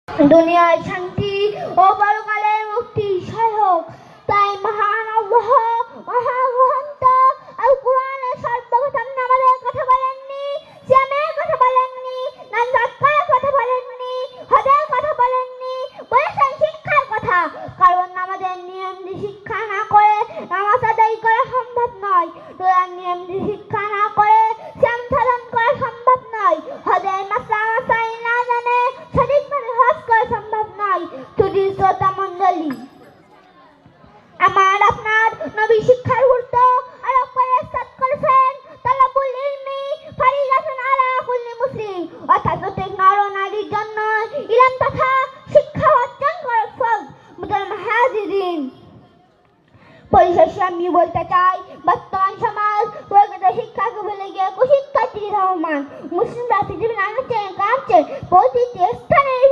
দুনিয়ায় শান্তি ও পরকালে মুক্তি সহায়ক। তাই মহান আল্লাহ মহাগ্রন্থ আল কুরআনে সর্বপ্রথম নামাজের কথা বলেননি, সিয়ামের কথা বলেননি, না যাকাতের কথা বলেননি, হজের কথা বলেননি, বলেছেন শিক্ষার কথা। কারণ নামাজের নিয়ম শিক্ষা না করে নামাজ আদায় করা সম্ভব নয়, রোজার নিয়ম শিক্ষা না করে সিয়াম সাধন করা সম্ভব নয়, হজের মাসাইল না জানে সঠিকভাবে হজ করা সম্ভব নয়। ছুটির শ্রোতা মণ্ডলী, আমার আপনার নবী শিক্ষার গুরুত্ব আরো করে ইরশাদ করেছেন, তালাবুল ইলমি ফারিদাতুন আলা কুল্লি মুসলিম, অর্থাৎ প্রত্যেক নর ও নারীর জন্য ইলম তথা শিক্ষা অর্জন করা ফরজ। মুসলমান হাজিরিন, পরিশেষে আমি বলতে চাই, বর্তমান সমাজ প্রকৃত শিক্ষাকে ভুলে গিয়ে কুশিক্ষার্থী রহমান মুসলিমরা পৃথিবীর নানা কাছে পৌঁছিতে